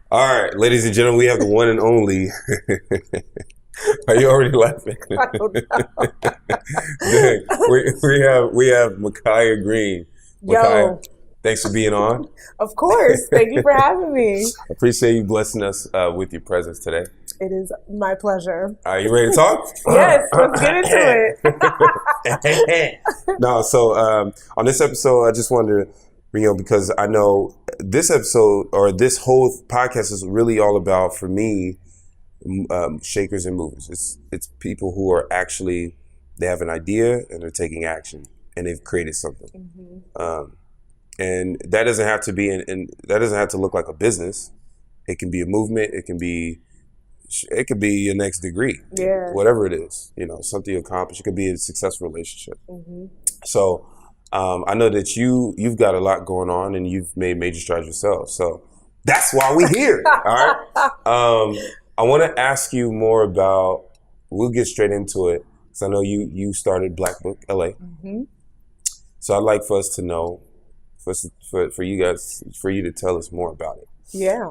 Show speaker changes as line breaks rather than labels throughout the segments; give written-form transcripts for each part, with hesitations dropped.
All right, ladies and gentlemen, we have the one and only. Are you already laughing?
I don't know.
we have Makiah Green. Makiah,
Yo,
thanks for being on.
of course. Thank you for having me.
Appreciate you blessing us with your presence today.
It is my pleasure.
Are you ready to talk?
Yes, let's get into it.
No, so on this episode, I just wanted to bring up because I know this episode or this whole podcast is really all about, for me, shakers and movers. It's people who are actually, they have an idea and they're taking action and they've created something. Mm-hmm. And that doesn't have to be, and that doesn't have to look like a business. It can be a movement. It can be your next degree, whatever it is, something you accomplish. It could be a successful relationship. Mm-hmm. So I know that you've got a lot going on and you've made major strides yourself. So that's why we're here. All right. I want to ask you more about, we'll get straight into it, because I know you started Black Book LA. Mm-hmm. So I'd like for us to know, for you to tell us more about it.
Yeah.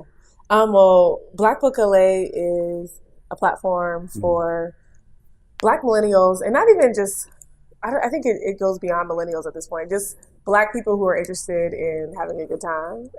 Well, Black Book LA is a platform for Black millennials, and not even just, I think it goes beyond millennials at this point, just Black people who are interested in having a good time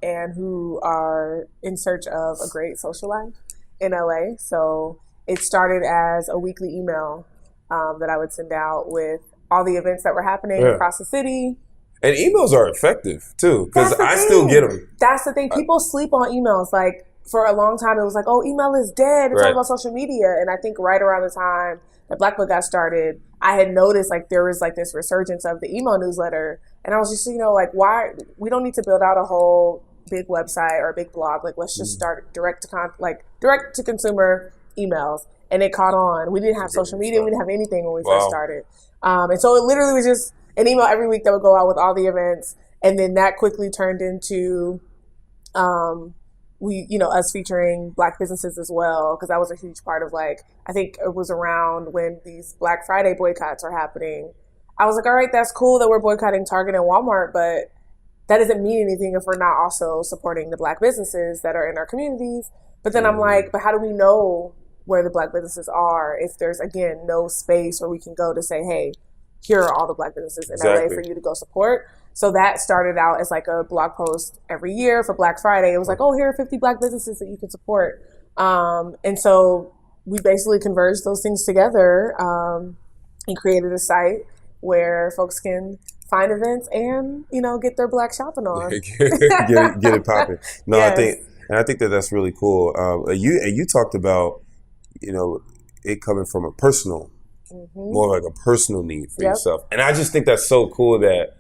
and who are in search of a great social life in LA. So it started as a weekly email that I would send out with all the events that were happening across the city.
And emails are effective, too, because I still get them.
That's the thing. People sleep on emails. Like, for a long time, it was like, oh, email is dead. It's all about social media. And I think right around the time that Black Book got started, I had noticed, like, there was, like, this resurgence of the email newsletter. And I was just, like, why? We don't need to build out a whole big website or a big blog. Like, let's just start direct to consumer emails. And it caught on. We didn't have social media. We didn't have anything when we first started. And so it literally was just an email every week that would go out with all the events. And then that quickly turned into us featuring Black businesses as well, because that was a huge part of, like, I think it was around when these Black Friday boycotts are happening. I was like, all right, that's cool that we're boycotting Target and Walmart, but that doesn't mean anything if we're not also supporting the Black businesses that are in our communities. But then I'm like, but how do we know where the Black businesses are if there's, again, no space where we can go to say, hey, here are all the Black businesses in LA for you to go support. So that started out as like a blog post every year for Black Friday. It was like, oh, here are 50 Black businesses that you can support. And so we basically converged those things together and created a site where folks can find events and, get their Black shopping on.
get it popping. No,
Yes.
I think that's really cool. You talked about, it coming from a personal, more like a personal need for yourself. And I just think that's so cool that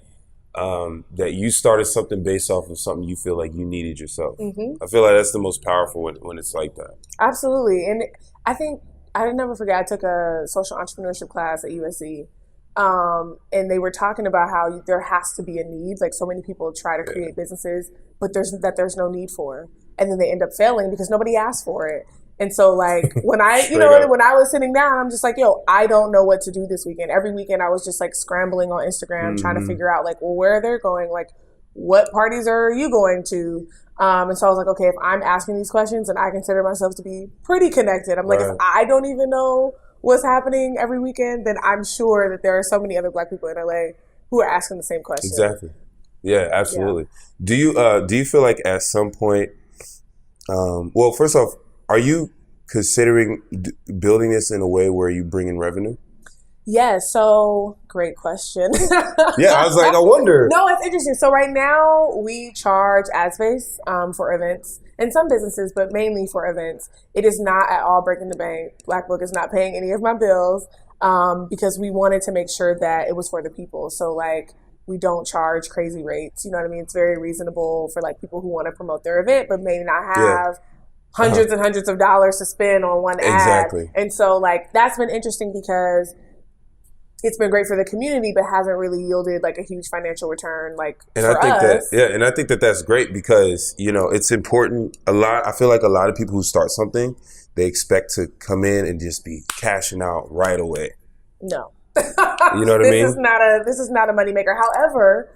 that you started something based off of something you feel like you needed yourself. I feel like that's the most powerful when it's like that.
Absolutely. And I think, I'll never forget, I took a social entrepreneurship class at USC. And they were talking about how there has to be a need. Like, so many people try to create businesses, but there's no need for. And then they end up failing because nobody asked for it. And so, like, when I was sitting down, I'm just like, I don't know what to do this weekend. Every weekend I was just like scrambling on Instagram, trying to figure out, like, well, where they're going, like, what parties are you going to? And so I was like, okay, if I'm asking these questions and I consider myself to be pretty connected, I'm like, if I don't even know what's happening every weekend, then I'm sure that there are so many other Black people in LA who are asking the same question.
Exactly. Yeah, absolutely. Yeah. Do you feel like at some point, well, first off, are you considering building this in a way where you bring in revenue?
Yeah, so great question.
Yeah, I was like, I wonder.
No, it's interesting. So right now we charge ad space for events and some businesses, but mainly for events. It is not at all breaking the bank. Black Book is not paying any of my bills because we wanted to make sure that it was for the people. So, like, we don't charge crazy rates. You know what I mean? It's very reasonable for, like, people who want to promote their event but may not have hundreds and hundreds of dollars to spend on one ad.
Exactly.
And so, like, that's been interesting because it's been great for the community, but hasn't really yielded like a huge financial return, like,
and
for
I think
us.
and I think that that's great because, it's important. I feel like a lot of people who start something, they expect to come in and just be cashing out right away.
No.
You know what I mean?
This is not a moneymaker. However,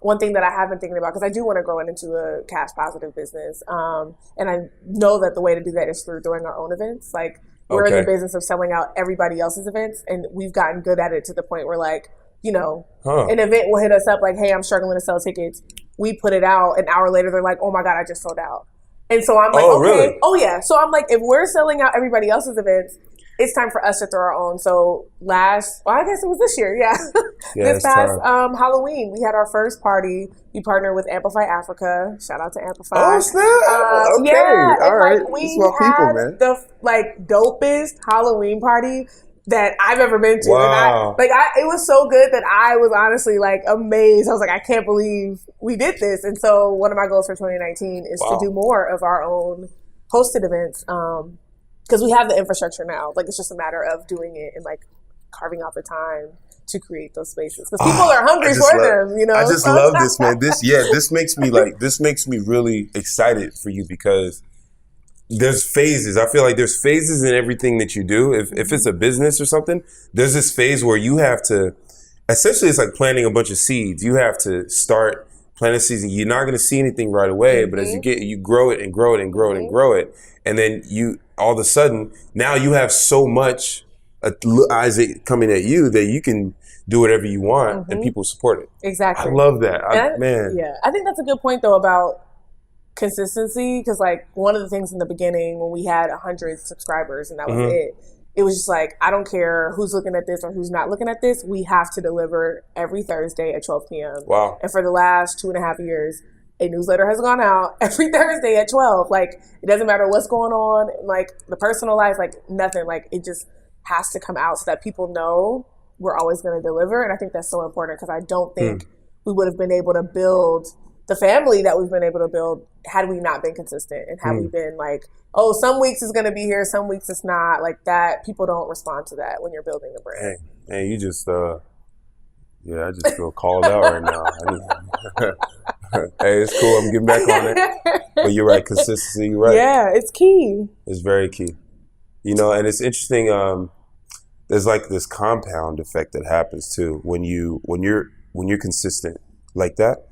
One thing that I have been thinking about, because I do want to grow it into a cash positive business. And I know that the way to do that is through doing our own events. Like, we're in the business of selling out everybody else's events, and we've gotten good at it to the point where, like, you know, an event will hit us up like, hey, I'm struggling to sell tickets. We put it out. An hour later, they're like, oh my God, I just sold out. And so I'm like,
Really?
Oh yeah. So I'm like, if we're selling out everybody else's events, it's time for us to throw our own. So I guess it was this year, this past Halloween, we had our first party. We partnered with Amplify Africa. Shout out to Amplify.
Oh, snap. Okay.
Yeah,
all right.
Like, we had the dopest Halloween party that I've ever been to.
Wow.
And it was so good that I was honestly like amazed. I was like, I can't believe we did this. And so one of my goals for 2019 is to do more of our own hosted events. Because we have the infrastructure now. Like, it's just a matter of doing it and like carving out the time to create those spaces. Because people are hungry for them, you know?
I just love this, man. This makes me really excited for you, because there's phases. I feel like there's phases in everything that you do. If it's a business or something, there's this phase where you have to, essentially it's like planting a bunch of seeds. You have to start planting seeds. You're not going to see anything right away, but as you grow it and grow it and grow it and grow it. And then all of a sudden, now you have so much eyes coming at you that you can do whatever you want and people support it.
Exactly.
I love that. Man.
Yeah. I think that's a good point, though, about consistency. Because, like, one of the things in the beginning when we had 100 subscribers and that was it was just like, I don't care who's looking at this or who's not looking at this. We have to deliver every Thursday at 12 p.m.
Wow.
And for the last 2.5 years, a newsletter has gone out every Thursday at 12. Like, it doesn't matter what's going on, like the personal life, like nothing. Like, it just has to come out so that people know we're always going to deliver. And I think that's so important, because I don't think we would have been able to build the family that we've been able to build had we not been consistent, and had we been like, oh, some weeks it's going to be here, some weeks it's not. Like that, people don't respond to that when you're building a brand.
Hey, you just, I just feel called out right now. Hey, it's cool. I'm getting back on it. But you're right. Consistency. You're right.
Yeah, it's key.
It's very key. You know, and it's interesting. There's like this compound effect that happens too when you're consistent like that.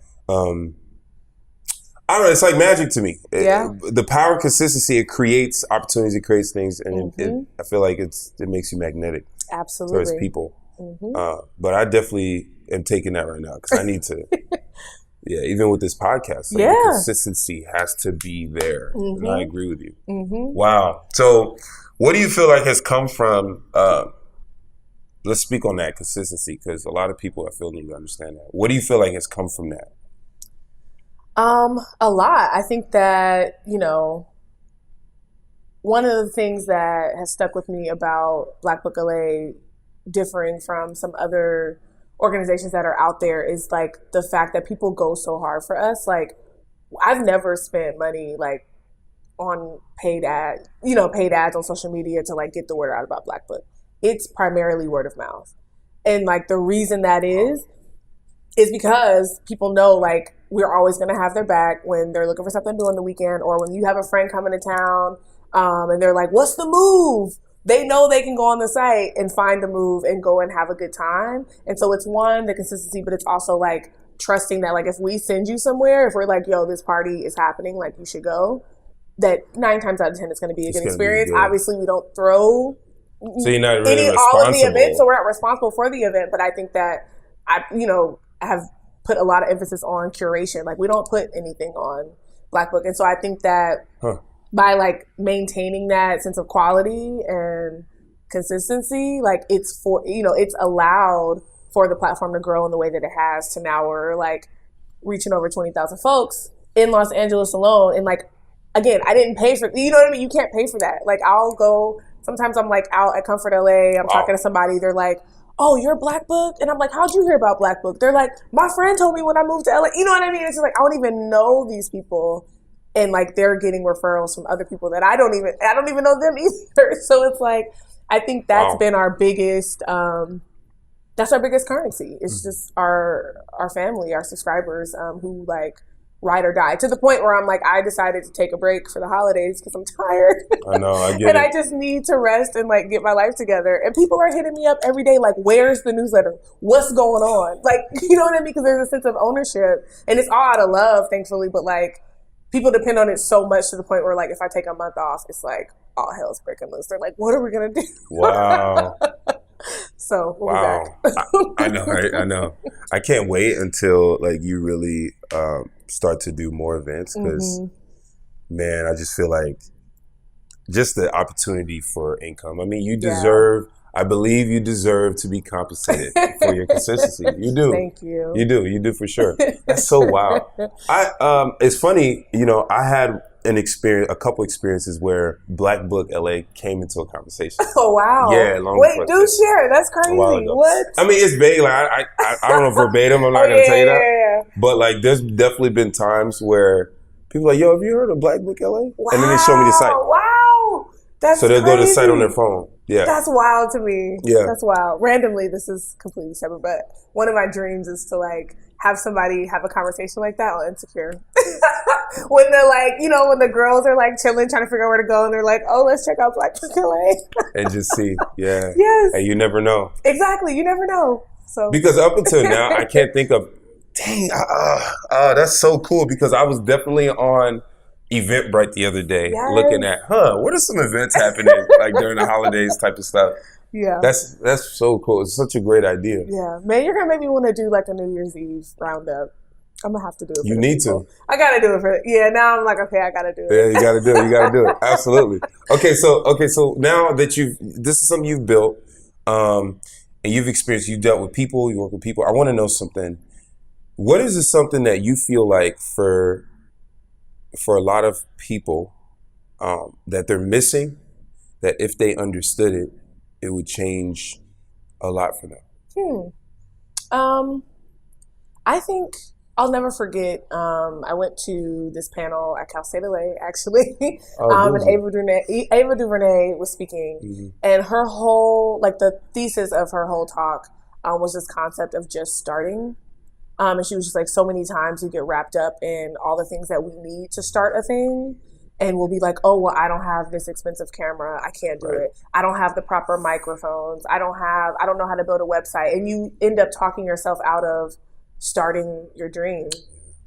I don't know. It's like magic to me. The power of consistency, it creates opportunities, it creates things, and I feel like it makes you magnetic.
Absolutely.
Towards people. But I definitely am taking that right now, because I need to. Yeah, even with this podcast, like the consistency has to be there. And I agree with you. Wow. So what do you feel like has come from, let's speak on that consistency, because a lot of people, I feel, need to understand that. What do you feel like has come from that?
A lot. I think that, you know, one of the things that has stuck with me about Black Book LA, differing from some other organizations that are out there, is like the fact that people go so hard for us. Like, I've never spent money like on paid ads on social media to like get the word out about Black Book. It's primarily word of mouth. And like the reason that is because people know like we're always going to have their back when they're looking for something to do on the weekend, or when you have a friend coming to town and they're like, what's the move? They know they can go on the site and find the move and go and have a good time. And so it's one, the consistency, but it's also like trusting that like if we send you somewhere, if we're like, yo, this party is happening, like you should go, that 9 times out of 10 it's going to be a good experience. Obviously, we don't throw
so you're not really
all of the events, so we're not responsible for the event. But I think that I have put a lot of emphasis on curation. Like, we don't put anything on Black Book. And so I think that by like maintaining that sense of quality and consistency, like it's allowed for the platform to grow in the way that it has, to now we're like reaching over 20,000 folks in Los Angeles alone. And like, again, I didn't pay for, you know what I mean? You can't pay for that. Like, I'll go, sometimes I'm like out at Comfort LA, I'm talking to somebody, they're like, oh, you're Black Book? And I'm like, how'd you hear about Black Book? They're like, my friend told me when I moved to LA. You know what I mean? It's just like, I don't even know these people. And like, they're getting referrals from other people that I don't even know them either. So it's like, I think that's been our biggest, that's our biggest currency. It's just our family, our subscribers, who like ride or die, to the point where I'm like, I decided to take a break for the holidays because I'm tired.
I know, I get
and
it.
I just need to rest and like get my life together. And people are hitting me up every day like, where's the newsletter? What's going on? Like, you know what I mean? Because there's a sense of ownership, and it's all out of love, thankfully. But like, people depend on it so much to the point where like, if I take a month off, it's like all hell's breaking loose. They're like, what are we gonna do?
Wow.
So we'll be back.
I know, right? I know. I can't wait until like you really start to do more events, because man, I just feel like just the opportunity for income. I mean, you deserve. I believe you deserve to be compensated for your consistency. You do.
Thank you.
You do for sure. That's so wild. It's funny, you know, I had a couple experiences where Black Book LA came into a conversation.
Oh wow!
Yeah,
wait, do share. That's crazy. What?
I mean, it's vague. Like I don't know verbatim. I'm not gonna tell you that. Yeah. But like, there's definitely been times where people are like, "Yo, have you heard of Black Book LA?"
Wow.
And then they show me the site.
Wow, that's
so they'll
crazy.
go to the site on their phone. Yeah,
that's wild to me.
Yeah,
that's wild. Randomly, this is completely separate, but one of my dreams is to like have somebody have a conversation like that on Insecure. When they're like, you know, when the girls are like chilling, trying to figure out where to go, and they're like, "Oh, let's check out Black Book LA."
And just see, yeah,
yes,
and you never know.
Exactly, you never know. So
because up until now, I can't think of. Dang, that's so cool, because I was definitely on Eventbrite the other day, looking at, what are some events happening like during the holidays type of stuff. Yeah, that's so cool. It's such a great idea.
Yeah, man, you're gonna make me want to do like a New Year's Eve roundup. I'm gonna have to do it.
You need to.
I gotta do it for. Yeah, now I'm like, okay, I gotta do it.
Yeah, you gotta do it. You gotta do it. Absolutely. Okay, so now that this is something you've built, and you've experienced, you dealt with people, you work with people. I want to know something. What is something that you feel like for a lot of people that they're missing, that if they understood it, it would change a lot for them?
I think I'll never forget. I went to this panel at Cal State LA, actually, and Ava DuVernay was speaking, and her whole, like, the thesis of her whole talk was this concept of just starting. And she was just like, so many times we get wrapped up in all the things that we need to start a thing. And we'll be like, oh, well, I don't have this expensive camera. I can't do it. I don't have the proper microphones. I don't know how to build a website. And you end up talking yourself out of starting your dream.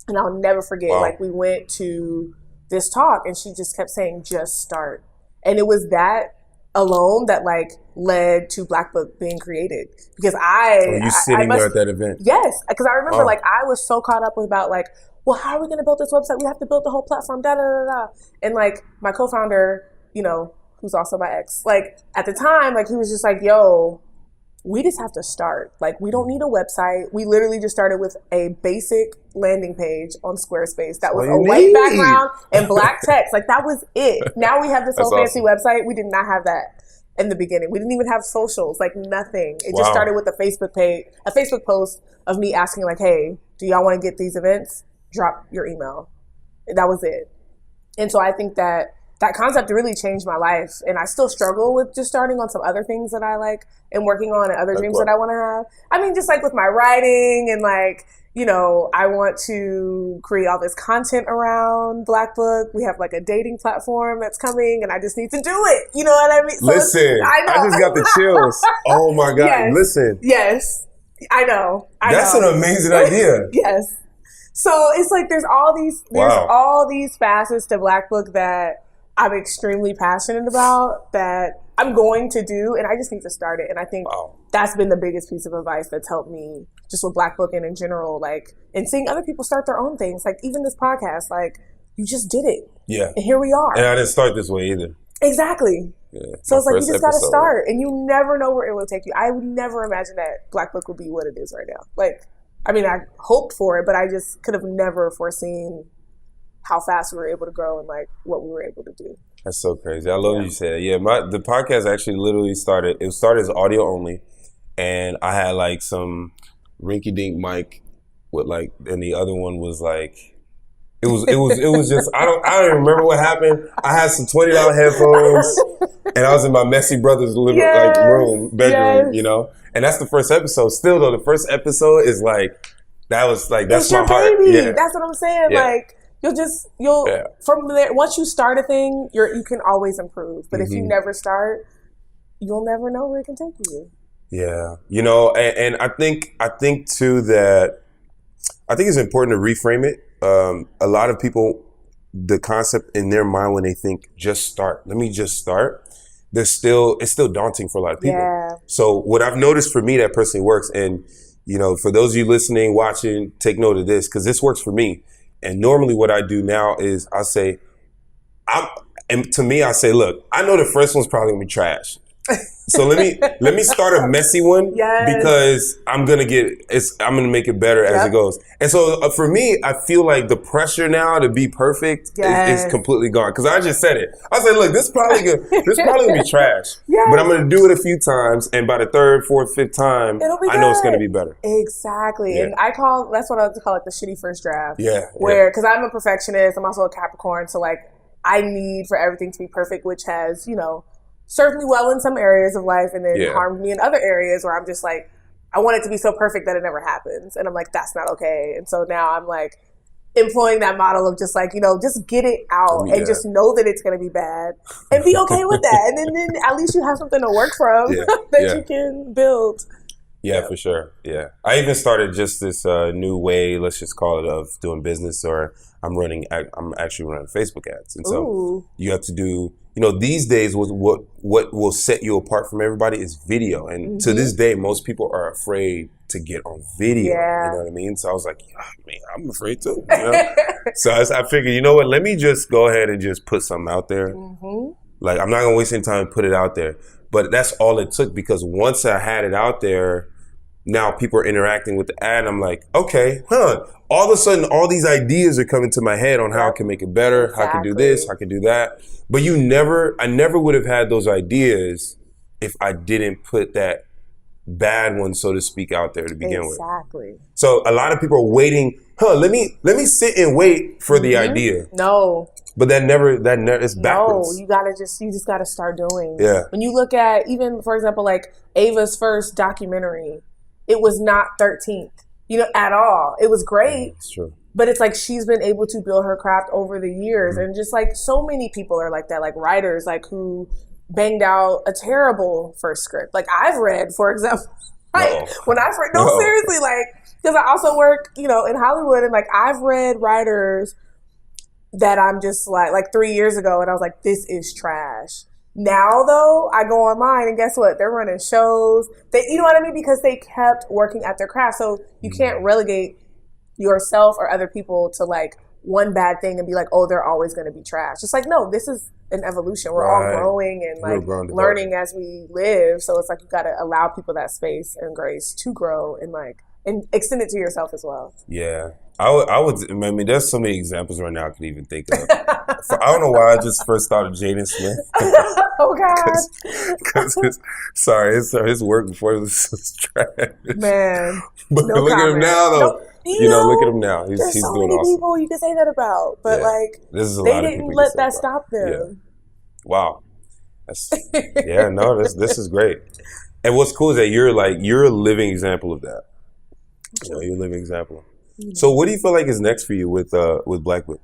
And I'll never forget, like, we went to this talk and she just kept saying, just start. And it was that alone that like led to Black Book being created, because
you sitting there at that event?
Yes, because I remember like I was so caught up with about like, well, how are we going to build this website? We have to build the whole platform, da da da da. And like my co-founder, you know, who's also my ex, like at the time, like he was just like, yo, we just have to start. Like, we don't need a website. We literally just started with a basic landing page on Squarespace. That was a white background and black text. Like, that was it. Now we have this whole fancy website. We did not have that in the beginning. We didn't even have socials, like nothing. It just started with a Facebook page, a Facebook post of me asking like, hey, do y'all want to get these events? Drop your email. That was it. And so I think that concept really changed my life, and I still struggle with just starting on some other things that I like and working on, and other dreams that I want to have. I mean, just like with my writing and like, you know, I want to create all this content around Black Book. We have like a dating platform that's coming, and I just need to do it. You know what I mean? So
listen, I just got the chills. Oh my God.
Yes.
Listen.
Yes. I know.
That's an amazing idea.
Yes. So it's like there's all these facets to Black Book that I'm extremely passionate about, that I'm going to do, and I just need to start it. And I think that's been the biggest piece of advice that's helped me just with Black Book and in general, like, and seeing other people start their own things. Like, even this podcast, like, you just did it. Yeah. And here we are.
And I didn't start this way either.
Exactly. Yeah. So it's like, you just got to start, and you never know where it will take you. I would never imagine that Black Book would be what it is right now. Like, I mean, I hoped for it, but I just could have never foreseen how fast we were able to grow and like what we were able to do.
That's so crazy. I love you said it. Yeah, the podcast actually literally started. It started as audio only, and I had like some rinky-dink mic with like, and the other one was like, it was just I don't even remember what happened. I had some $20 headphones, and I was in my messy brother's bedroom, you know. And that's the first episode. Still though, the first episode is like, That was like, that's
it's
my
your
heart.
baby.
Yeah.
That's what I'm saying.
Yeah.
Like, you'll from there, once you start a thing, you can always improve. But if you never start, you'll never know where it can take you.
Yeah. You know, and I think too that I think it's important to reframe it. A lot of people, the concept in their mind when they think just start, let me just start, it's still daunting for a lot of people.
Yeah.
So what I've noticed for me that personally works, and you know, for those of you listening, watching, take note of this, because this works for me. And normally what I do now is I say, to me, I say, look, I know the first one's probably gonna be trash. So let me start a messy one because I'm gonna make it better as it goes. And so for me, I feel like the pressure now to be perfect is completely gone. Because I just said it. I said, look, this is probably gonna be trash. But I'm gonna do it a few times, and by the third, fourth, fifth time, I know it's gonna be better.
Exactly. Yeah. And that's what I like to call it, the shitty first draft.
Yeah.
Because I'm a perfectionist, I'm also a Capricorn, so like I need for everything to be perfect, which has, you know, served me well in some areas of life and then harmed me in other areas where I'm just like, I want it to be so perfect that it never happens. And I'm like, that's not okay. And so now I'm like employing that model of just like, you know, just get it out and just know that it's going to be bad and be okay with that. And then at least you have something to work from that you can build.
Yeah, for sure. Yeah. I even started just this new way, let's just call it, of doing business, or I'm actually running Facebook ads. And so you have to do, you know, these days what will set you apart from everybody is video. And to this day, most people are afraid to get on video.
Yeah.
You know what I mean? So I was like, I'm afraid too. You know? So I figured, you know what, let me just go ahead and just put something out there. Like, I'm not going to waste any time to put it out there. But that's all it took, because once I had it out there, now people are interacting with the ad. And I'm like, okay, all of a sudden, all these ideas are coming to my head on how I can make it better, how I can do this, how I can do that. But I never would have had those ideas if I didn't put that bad one, so to speak, out there to begin with.
Exactly.
So a lot of people are waiting, let me sit and wait for the idea.
No.
But that never, it's backwards.
No, you just gotta start doing.
Yeah.
When you look at, even, for example, like Ava's first documentary, it was not 13th, you know, at all. It was great.
It's true.
But it's like she's been able to build her craft over the years. And just like so many people are like that, like writers, like who banged out a terrible first script. Like I've read, for example, when I first, seriously, like, because I also work, you know, in Hollywood, and like I've read writers that I'm just like 3 years ago, and I was like, this is trash. Now, though, I go online and guess what? They're running shows. You know what I mean? Because they kept working at their craft. So you can't relegate yourself or other people to like one bad thing and be like, oh, they're always going to be trash. Just like, no, this is an evolution. We're all growing and like learning as we live. So it's like you got to allow people that space and grace to grow and extend it to yourself as well.
Yeah. I mean, there's so many examples right now I could even think of. I don't know why I just first thought of Jaden Smith.
Oh, God.
Because his work before was trash.
Man.
But
no
look
comment.
at him now, though.
No, you know,
look at him now. He's
so
doing
many
awesome.
people you can say that about. But they didn't let that stop them.
Yeah. Wow. This is great. And what's cool is that you're a living example of that. You know, you're a living example. So what do you feel like is next for you with Blackwood?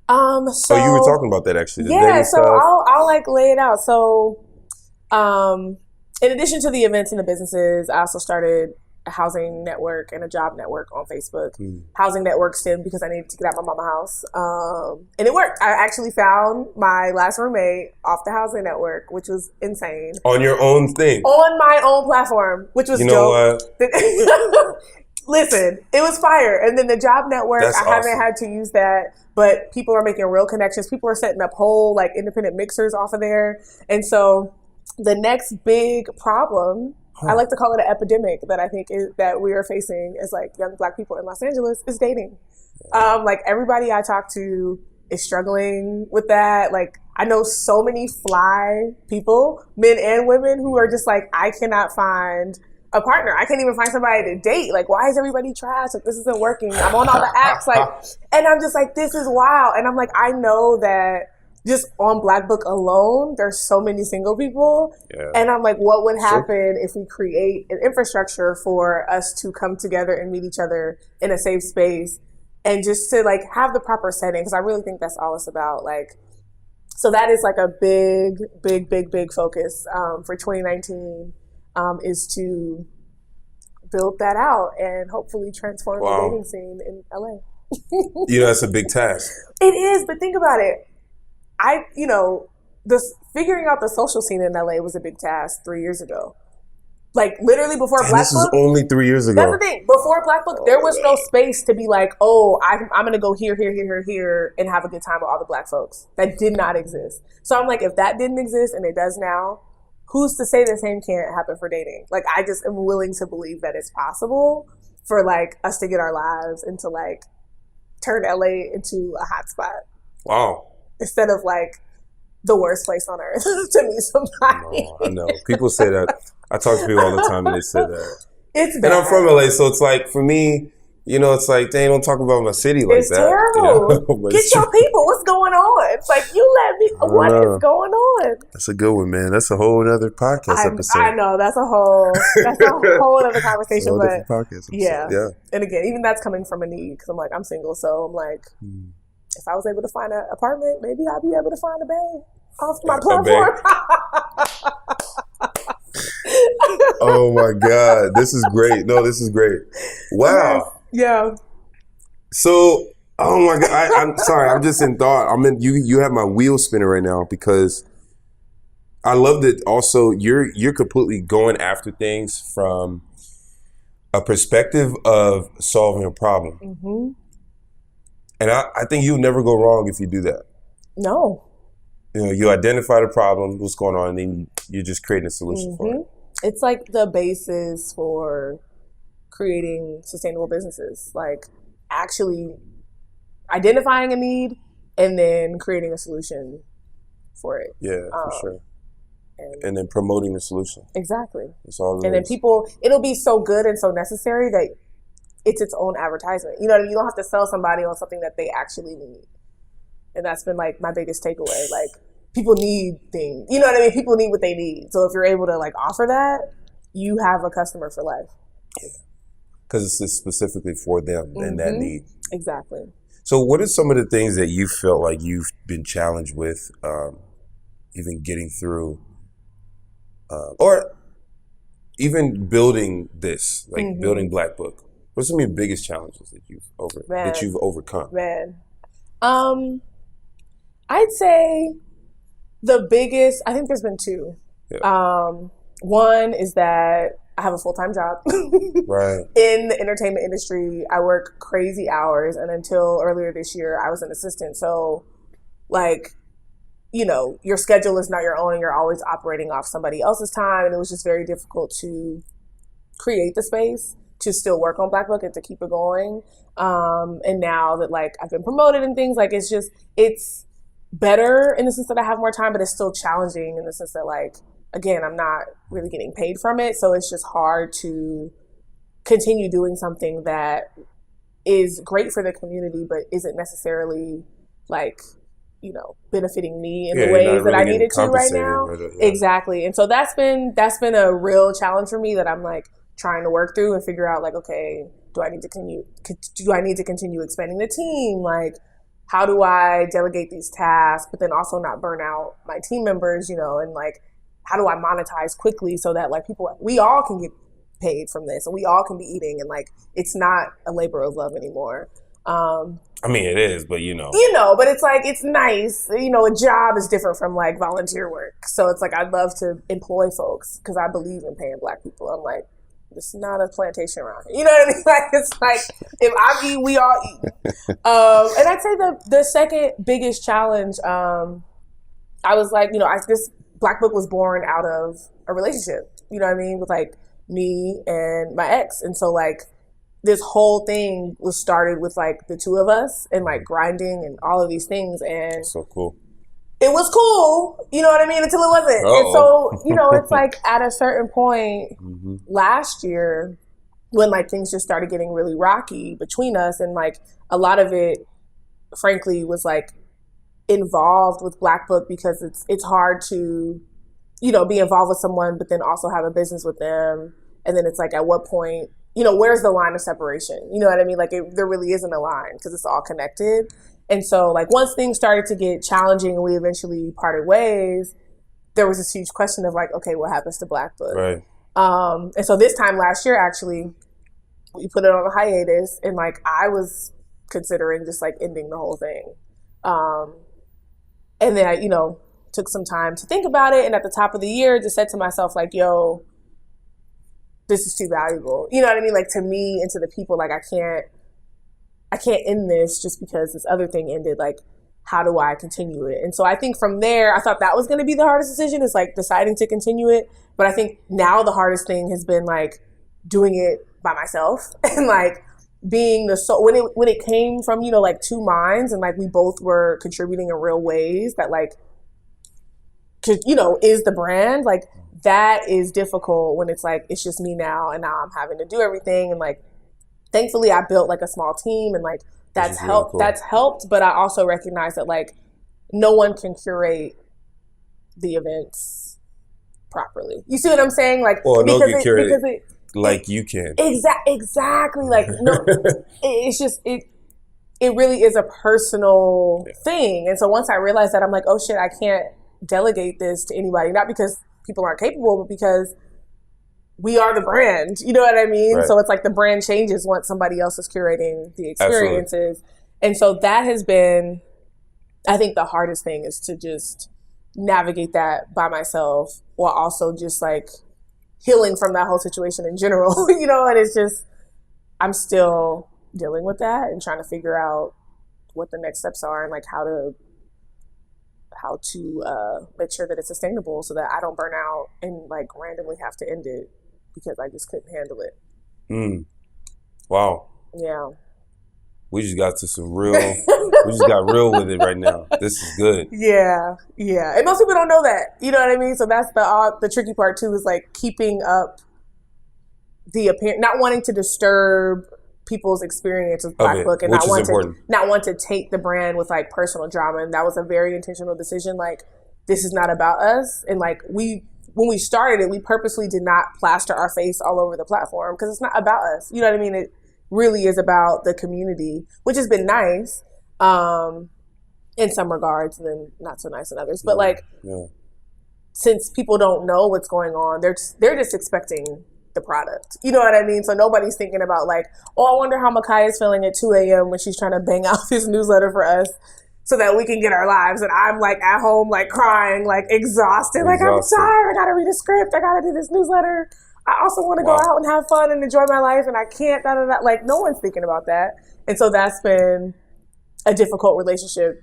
So
you were talking about that actually.
So I'll like lay it out. So, in addition to the events and the businesses, I also started a housing network and a job network on Facebook. Housing network stemmed because I needed to get out my mama's house. And it worked. I actually found my last roommate off the housing network, which was insane.
On your own thing?
On my own platform, which was dope. Listen, it was fire. And then the job network, I haven't had to use that, but people are making real connections. People are setting up whole like independent mixers off of there. And so the next big problem, I like to call it an epidemic that I think that we are facing as like young Black people in Los Angeles, is dating. Like everybody I talk to is struggling with that. Like I know so many fly people, men and women, who are just like, I cannot find a partner. I can't even find somebody to date. Like, why is everybody trash? Like, this isn't working. I'm on all the apps. Like, and I'm just like, this is wild. And I'm like, I know that just on Black Book alone, there's so many single people.
Yeah.
And I'm like, what would happen if we create an infrastructure for us to come together and meet each other in a safe space and just to like have the proper setting? Because I really think that's all it's about. Like, so that is like a big focus for 2019 is to build that out and hopefully transform the dating scene in LA.
That's a big task.
It is, but think about it. Figuring out the social scene in LA was a big task 3 years ago. Like literally before Black Book.
This was only 3 years ago.
That's the thing. Before Black Book, there was no space to be like, oh, I'm going to go here, and have a good time with all the Black folks. That did not exist. So I'm like, if that didn't exist and it does now, who's to say the same can't happen for dating? Like, I just am willing to believe that it's possible for like us to get our lives into like turn LA into a hot spot.
Wow. Instead
of like the worst place on earth to meet somebody.
I know. People say that. I talk to people all the time and they say that.
It's bad.
And I'm from LA, so it's like, for me, it's like, they don't talk about my city like
it's
that.
Terrible. Get your people. What's going on? It's like, you let me, what is going on?
That's a good one, man. That's a whole other podcast episode.
I know. That's a whole other conversation. But
podcast episode.
Yeah. And again, even that's coming from a need because I'm like, I'm single. So I'm like, if I was able to find an apartment, maybe I'll be able to find a bae off my platform.
Oh my God. This is great. No, this is great. Wow.
Yeah.
So, oh my God. I'm sorry. I'm just in thought. You have my wheels spinning right now because I love that also you're completely going after things from a perspective of solving a problem. Mm-hmm. And I think you'll never go wrong if you do that.
No.
You identify the problem, what's going on, and then you're just creating a solution for it.
It's like the basis for creating sustainable businesses. Like actually identifying a need and then creating a solution for it.
Yeah, for sure. And then promoting the solution.
Exactly.
That's all it
and
is.
Then it'll be so good and so necessary that it's its own advertisement. You know what I mean? You don't have to sell somebody on something that they actually need. And that's been like my biggest takeaway. Like people need things. You know what I mean? People need what they need. So if you're able to like offer that, you have a customer for life.
Because it's just specifically for them and that need.
Exactly.
So what are some of the things that you felt like you've been challenged with, even getting through, or even building this, like building Black Book? What are some of your biggest challenges that you've overcome?
Man, I'd say the biggest. I think there's been two. Yeah. One is that I have a full-time job.
Right.
In the entertainment industry. I work crazy hours, and until earlier this year, I was an assistant. So, like, your schedule is not your own, and you're always operating off somebody else's time. And it was just very difficult to create the space to still work on Black Book and to keep it going. And now that like I've been promoted and things, like it's better in the sense that I have more time, but it's still challenging in the sense that like, again, I'm not really getting paid from it. So it's just hard to continue doing something that is great for the community, but isn't necessarily like, benefiting me in the ways that I needed to right now. Exactly. And so that's been a real challenge for me that I'm like trying to work through and figure out like, okay, do I need to continue expanding the team? Like, how do I delegate these tasks, but then also not burn out my team members, and like, how do I monetize quickly so that like we all can get paid from this and we all can be eating and like, it's not a labor of love anymore.
I mean, it is, but
but it's like, it's nice. A job is different from like volunteer work. So it's like, I'd love to employ folks because I believe in paying Black people. I'm like, it's not a plantation around here. You know what I mean? Like, it's like, if I eat, we all eat. And I'd say the second biggest challenge, I was like, this Black Book was born out of a relationship, you know what I mean? With like me and my ex. And so like, this whole thing was started with like the two of us and like grinding and all of these things. And
that's so cool.
It was cool, you know what I mean, until it wasn't. Uh-oh. And so, it's like at a certain point last year when like things just started getting really rocky between us, and like a lot of it, frankly, was like involved with Black Book because it's hard to, be involved with someone, but then also have a business with them. And then it's like, at what point, where's the line of separation? You know what I mean? Like, there really isn't a line because it's all connected. And so, like, once things started to get challenging and we eventually parted ways, there was this huge question of, like, okay, what happens to Black Book?
Right.
And so this time last year, actually, we put it on a hiatus, and, like, I was considering just, like, ending the whole thing. And then I, took some time to think about it, and at the top of the year, just said to myself, like, yo, this is too valuable. You know what I mean? Like, to me and to the people, like, I can't end this just because this other thing ended. Like, how do I continue it? And so I think from there, I thought that was going to be the hardest decision, is like deciding to continue it. But I think now the hardest thing has been like doing it by myself and like being the soul. When it came from, like two minds, and like we both were contributing in real ways that like, is the brand, like that is difficult when it's like, it's just me now, and now I'm having to do everything. And like, thankfully I built like a small team, and like that's helped. Really cool. That's helped. But I also recognize that like no one can curate the events properly. You see what I'm saying? Like,
well, no, you curate it like you can.
Exactly. Like, no, it's just, it really is a personal thing. And so once I realized that, I'm like, oh shit, I can't delegate this to anybody. Not because people aren't capable, but because we are the brand. You know what I mean? Right. So it's like the brand changes once somebody else is curating the experiences. Absolutely. And so that has been, I think the hardest thing is to just navigate that by myself, while also just like healing from that whole situation in general, and it's just, I'm still dealing with that and trying to figure out what the next steps are, and like how to make sure that it's sustainable so that I don't burn out and like randomly have to end it because I just couldn't handle it.
Wow.
Yeah.
We just got to some real, we just got real with it right now. This is good.
Yeah. And most people don't know that. You know what I mean? So that's the tricky part too, is like keeping up the appearance, not wanting to disturb people's experience with Black Book, and not want to take the brand with like personal drama. And that was a very intentional decision. Like, this is not about us. And like when we started it, we purposely did not plaster our face all over the platform because it's not about us. You know what I mean? It really is about the community, which has been nice in some regards, and then not so nice in others. But since people don't know what's going on, they're just expecting the product. You know what I mean? So nobody's thinking about like, oh, I wonder how Makiah is feeling at 2 a.m. when she's trying to bang out this newsletter for us so that we can get our lives. And I'm like at home, like crying, like exhausted. Like, I'm tired. I got to read a script. I got to do this newsletter. I also want to go out and have fun and enjoy my life, and I can't, Like, no one's thinking about that. And so that's been a difficult relationship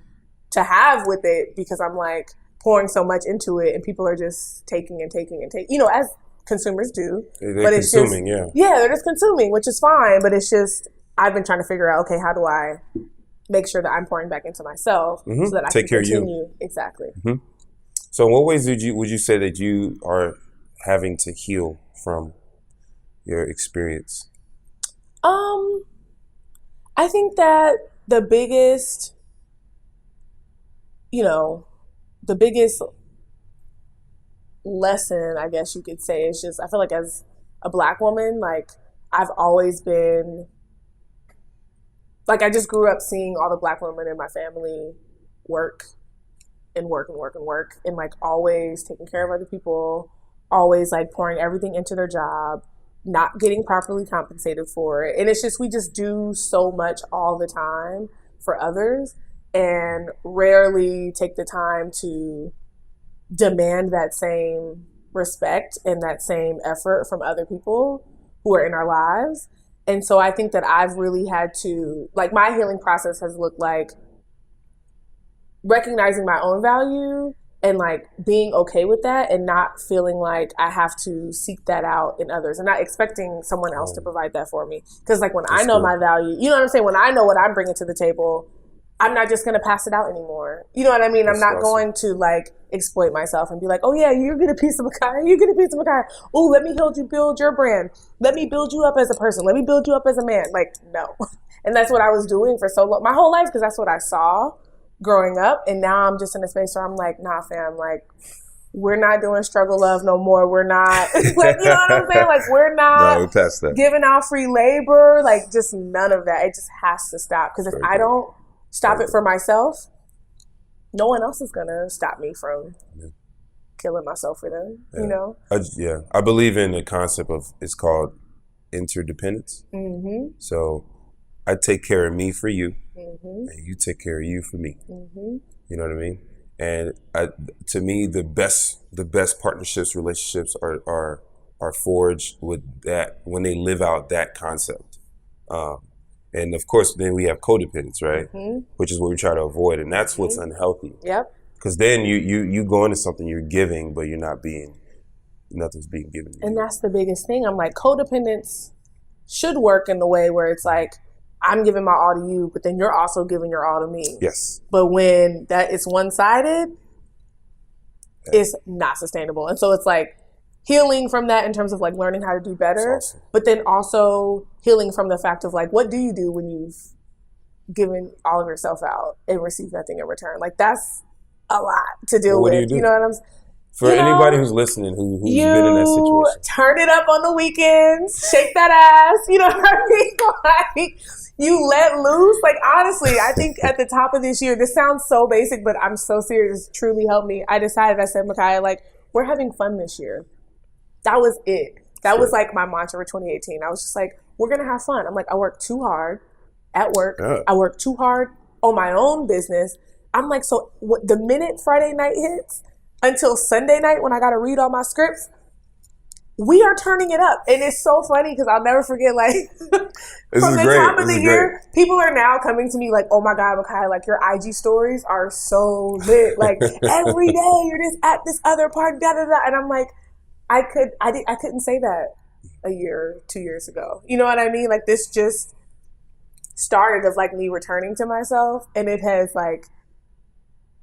to have with it, because I'm like pouring so much into it and people are just taking and taking and taking, as consumers do.
They're consuming,
they're just consuming, which is fine. But it's just, I've been trying to figure out, okay, how do I make sure that I'm pouring back into myself so that I can continue. Exactly.
Mm-hmm. So in what ways would you say that you are having to heal from your experience?
I think that the biggest lesson, I guess you could say, is just, I feel like as a Black woman, like I've always been, like I just grew up seeing all the Black women in my family work and work and work and work, and like always taking care of other people, always like pouring everything into their job, not getting properly compensated for it. And it's just, we just do so much all the time for others and rarely take the time to demand that same respect and that same effort from other people who are in our lives. And so I think that I've really had to, like, my healing process has looked like recognizing my own value and like being okay with that and not feeling like I have to seek that out in others and not expecting someone else to provide that for me. Because like when I know my value, you know what I'm saying? When I know what I'm bringing to the table, I'm not just going to pass it out anymore. You know what I mean? I'm not going to like exploit myself and be like, oh yeah, you get a piece of Makiah. You get a piece of Makiah. Oh, let me help you build your brand. Let me build you up as a person. Let me build you up as a man. Like, no. And that's what I was doing for so long, my whole life, because that's what I saw. growing up. And now I'm just in a space where I'm like, nah, fam, like, we're not doing struggle love no more. We're not, like, you know what I'm saying? Like, we're not giving out free labor. Like, just none of that. It just has to stop. Because if I don't stop it for myself, no one else is going to stop me from killing myself for them, you know?
I believe in the concept of, it's called interdependence. Mm-hmm. So I take care of me for you, and you take care of you for me. Mm-hmm. You know what I mean? And to me, the best partnerships, relationships are forged with that, when they live out that concept. And of course, then we have codependence, right? Mm-hmm. Which is what we try to avoid, and that's what's unhealthy. Yep. Because then you go into something, you're giving, but nothing's being given to you.
And that's the biggest thing. I'm like, codependence should work in the way where it's like, I'm giving my all to you, but then you're also giving your all to me.
Yes.
But when that is one-sided, it's not sustainable. And so it's like healing from that in terms of like learning how to do better, awesome. But then also healing from the fact of like, what do you do when you've given all of yourself out and received nothing in return? Like, that's a lot to deal with.
Do you do?
You know what I'm saying?
For anybody who's listening who's been in that situation.
Turn it up on the weekends, shake that ass, you know what I mean? Like, you let loose. Like, honestly, I think at the top of this year, this sounds so basic, but I'm so serious. It truly helped me. I said, Makiah, like, we're having fun this year. That was it. That was like my mantra for 2018. I was just like, we're going to have fun. I'm like, I work too hard at work. Yeah. I work too hard on my own business. I'm like, so the minute Friday night hits until Sunday night when I got to read all my scripts, we are turning it up. And it's so funny because I'll never forget, like, from the top of the year, people are now coming to me like, oh my God, Makiah, like, your IG stories are so lit. Like, every day you're just at this other party, da da da. And I'm like, I couldn't say that a year, 2 years ago. You know what I mean? Like, this just started of like me returning to myself, and it has like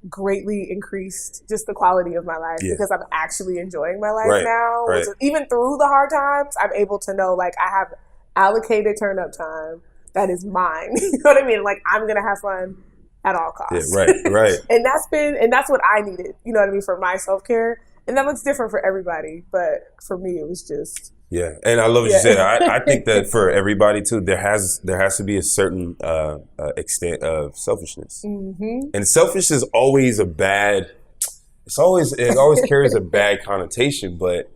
greatly increased just the quality of my life because I'm actually enjoying my life now. Right. Even through the hard times, I'm able to know like I have allocated turn up time that is mine. You know what I mean? Like, I'm gonna have fun at all costs.
Yeah, right.
And that's what I needed. You know what I mean, for my self care. And that looks different for everybody, but for me, it was just.
Yeah, and I love what you said. I think that for everybody too, there has to be a certain extent of selfishness, and selfish is always it always carries a bad connotation. But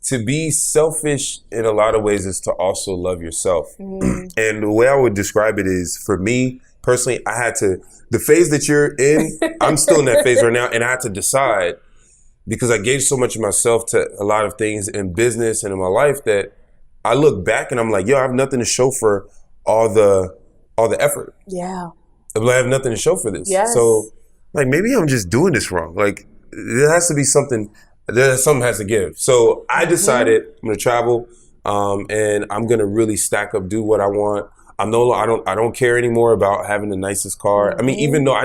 to be selfish in a lot of ways is to also love yourself. And the way I would describe it is, for me personally, the phase that you're in, I'm still in that phase right now, and I had to decide. Because I gave so much of myself to a lot of things in business and in my life that I look back and I'm like, yo, I have nothing to show for all the effort.
Yeah.
I have nothing to show for this.
Yes.
So, like, maybe I'm just doing this wrong. Like, there has to be something. Something has to give. So I decided I'm gonna travel, and I'm gonna really stack up, do what I want. I don't care anymore about having the nicest car. I mean, even though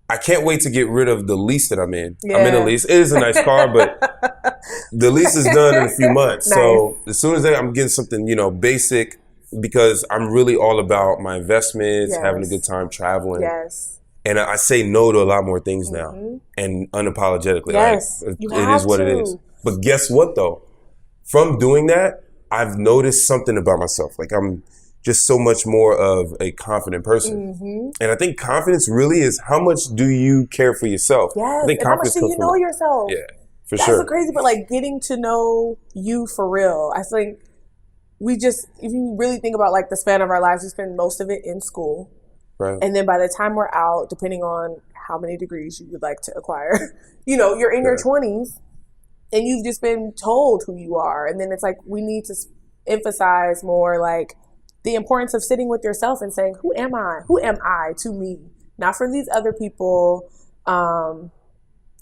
I can't wait to get rid of the lease that I'm in. Yeah. I'm in a lease. It is a nice car, but the lease is done in a few months. Nice. So as soon as I'm getting something, basic, because I'm really all about my investments, having a good time traveling. Yes. And I say no to a lot more things now, and unapologetically.
Yes,
like, it is what it is. But guess what, though? From doing that, I've noticed something about myself. Like, I'm just so much more of a confident person. And I think confidence really is, how much do you care for yourself?
Yes,
I think
and how much do you know yourself?
Yeah, for sure.
That's crazy, but like getting to know you for real. I think if you really think about like the span of our lives, we spend most of it in school. Right. And then by the time we're out, depending on how many degrees you would like to acquire, you're in your 20s and you've just been told who you are. And then it's like, we need to emphasize more like the importance of sitting with yourself and saying, who am I? Who am I to me? Not for these other people. And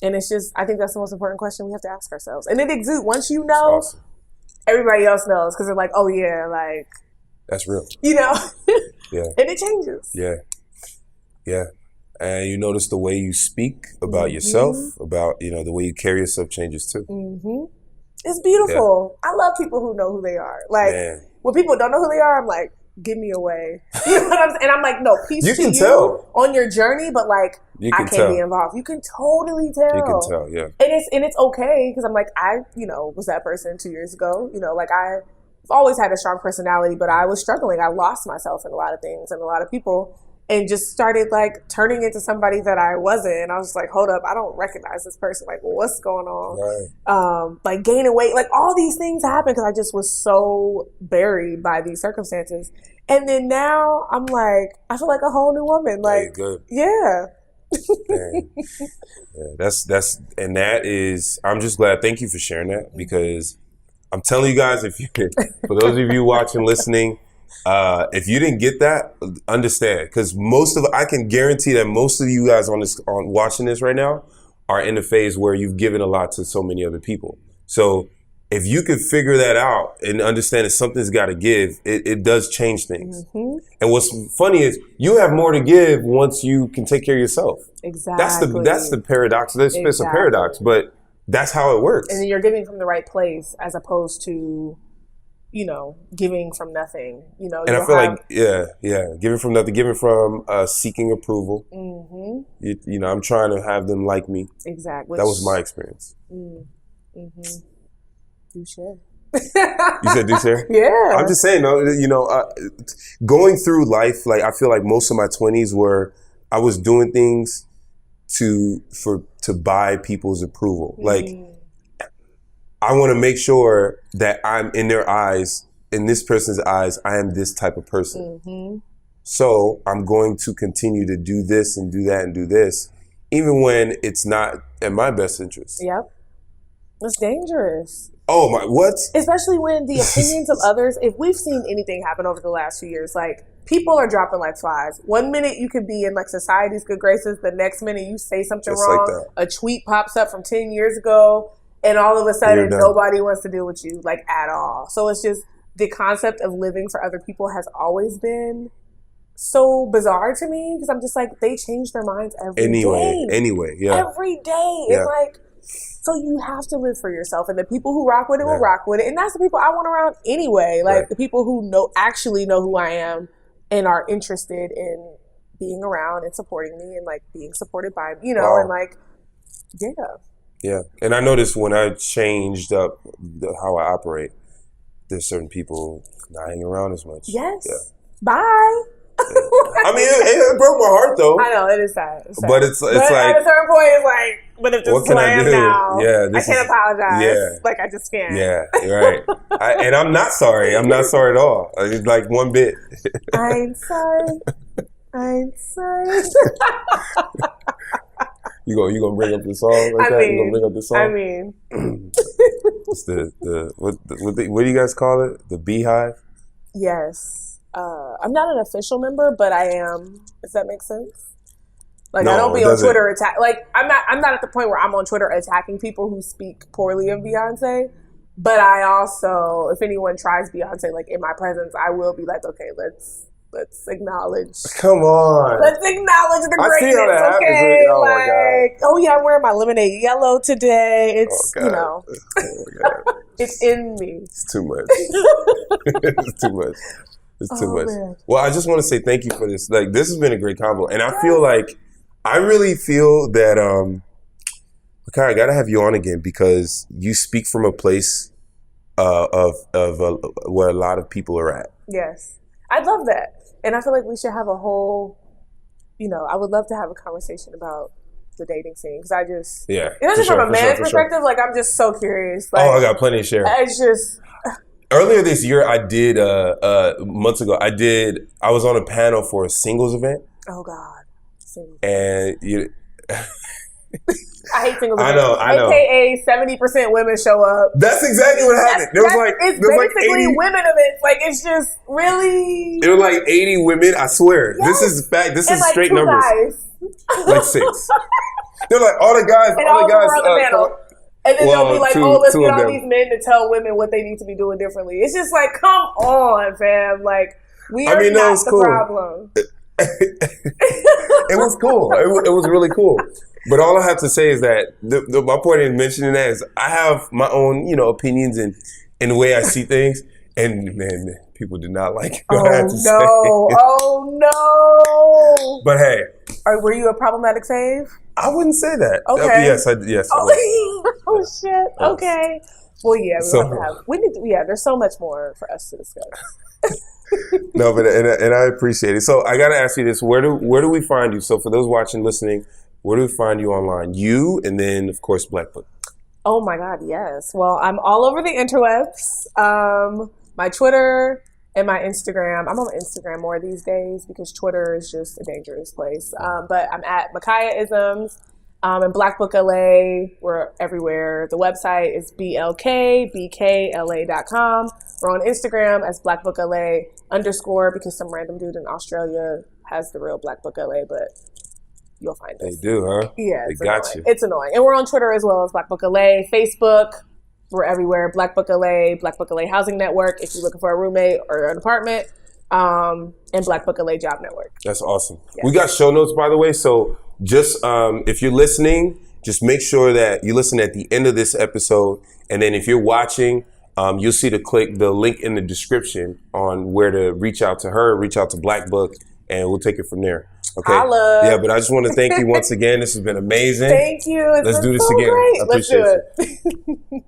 it's just, I think that's the most important question we have to ask ourselves. And it exudes. Once you know, awesome. Everybody else knows, because they're like, oh yeah, like.
That's real.
Yeah.
And
it changes.
Yeah. And you notice the way you speak about yourself, about, the way you carry yourself changes too.
It's beautiful. I love people who know who they are. Like, when people don't know who they are, I'm like, give me away. You know what I'm saying? And I'm like, no, peace
You
to
can
you
tell.
on your journey, but like,
You
I
can
can't
tell.
be involved. You can totally tell.
You can tell, yeah.
And it's okay because I'm like, I, was that person 2 years ago. Like I've always had a strong personality, but I was struggling. I lost myself in a lot of things and a lot of people. And just started like turning into somebody that I wasn't. And I was just like, hold up, I don't recognize this person. Like, well, what's going on?
Right.
Like gaining weight, like all these things happened because I just was so buried by these circumstances. And then now I'm like, I feel like a whole new woman. Like,
good.
Yeah.
And that is, I'm just glad. Thank you for sharing that, because I'm telling you guys, for those of you watching, listening, if you didn't get that, understand, because I can guarantee that most of you guys on watching this right now are in a phase where you've given a lot to so many other people. So if you could figure that out and understand that something's got to give, it does change things. Mm-hmm. And what's funny is you have more to give once you can take care of yourself.
Exactly.
That's the paradox. It's a paradox, but that's how it works.
And then you're giving from the right place as opposed to, giving from nothing.
And I feel like, giving from nothing, giving from seeking approval. Mm-hmm. I'm trying to have them like me.
Exactly.
That was my experience.
Mm-hmm. Do share.
You said do share?
Yeah.
I'm just saying, going through life, like I feel like most of my 20s were, I was doing things to buy people's approval. Like, I want to make sure that I'm in their eyes, in this person's eyes, I am this type of person. Mm-hmm. So I'm going to continue to do this and do that and do this, even when it's not in my best interest.
Yep. It's dangerous.
Oh my, what?
Especially when the opinions of others, if we've seen anything happen over the last few years, like people are dropping like flies. 1 minute you could be in like society's good graces. The next minute you say something
just
wrong. Like a tweet pops up from 10 years ago. And all of a sudden nobody wants to deal with you like at all. So it's just the concept of living for other people has always been so bizarre to me because I'm just like, they change their minds every day. Anyway, yeah. Every day. Yeah. And like, so you have to live for yourself, and the people who rock with it will rock with it, and that's the people I want around anyway. Like the people who actually know who I am and are interested in being around and supporting me and like being supported by and like
yeah. And I noticed when I changed up how I operate, there's certain people not hanging around as much.
Yes. Yeah. Bye.
I mean, it broke my heart though.
I know, it is sad.
But it's like
at a certain point, it's like, but if this is who I am now, I can't apologize.
Yeah.
Like I just can't.
Yeah, right. And I'm not sorry. I'm not sorry at all. It's like one bit.
I ain't sorry.
You gonna bring up the song like that? You gonna bring up the song?
I mean,
it's what do you guys call it? The Beehive?
Yes. I'm not an official member, but I am. Does that make sense? Like I don't be on Twitter attack. Like I'm not at the point where I'm on Twitter attacking people who speak poorly of Beyonce. But I also, if anyone tries Beyonce, like in my presence, I will be like, okay, let's acknowledge.
Come on.
Let's acknowledge the greatness. I see how that
okay?
Oh like, my God. Oh yeah, I'm wearing my lemonade yellow today. It's
Oh
it's in me.
It's too much. It's too much. It's too much. Man. Well, I just want to say thank you for this. Like, this has been a great convo, and I really feel that okay, I gotta have you on again because you speak from a place of where a lot of people are at.
Yes, I'd love that, and I feel like we should have a whole. I would love to have a conversation about the dating scene because it's just from a man's perspective. Like, I'm just so curious. Like,
I got plenty to share.
It's just.
Earlier this year, I did, months ago, I was on a panel for a singles event.
Oh, God. Singles.
And
I hate singles events.
I know.
AKA 70% women show up.
That's exactly what happened.
It's basically 80, women events. Like, it's just really.
It was like 80 women, I swear. Yes. This is fact. This is straight numbers.
Guys.
Like 6. They're like, all the guys.
On the panel. And then they'll be like, let's get all these men to tell women what they need to be doing differently. It's just like, come on, fam. Like, we are not the problem.
It was cool. It was really cool. But all I have to say is that my point in mentioning that is I have my own, opinions and the way I see things. And man, people did not like
Oh
what I had to say.
Oh no!
But hey,
Were you a problematic fave?
I wouldn't say that.
Okay.
Yes.
Oh shit. Okay. Well, yeah. There's so much more for us to discuss.
No, but and I appreciate it. So I got to ask you this: where do we find you? So for those watching, listening, where do we find you online? You, and then of course Black Book.
Oh my God, yes. Well, I'm all over the interwebs. My Twitter and my Instagram. I'm on Instagram more these days because Twitter is just a dangerous place. But I'm at Makiah and Black Book LA. We're everywhere. The website is blkbkla.com. We're on Instagram as Black Book LA _ because some random dude in Australia has the real Black Book LA, but you'll find us.
They do, huh?
Yeah,
they got you.
It's annoying. And we're on Twitter as well as Black Book LA. Facebook, we're everywhere. Black Book LA Housing Network if you're looking for a roommate or an apartment, and Black Book LA Job Network.
That's awesome.
Yeah.
We got show notes, by the way, so just if you're listening, just make sure that you listen at the end of this episode, and then if you're watching, you'll see the link in the description on where to reach out to her, reach out to Black Book, and we'll take it from there. Okay.
Holla.
Yeah, but I just want to thank you once again. This has been amazing.
Thank you.
Let's do this
so
again.
Great.
I appreciate
Let's do it.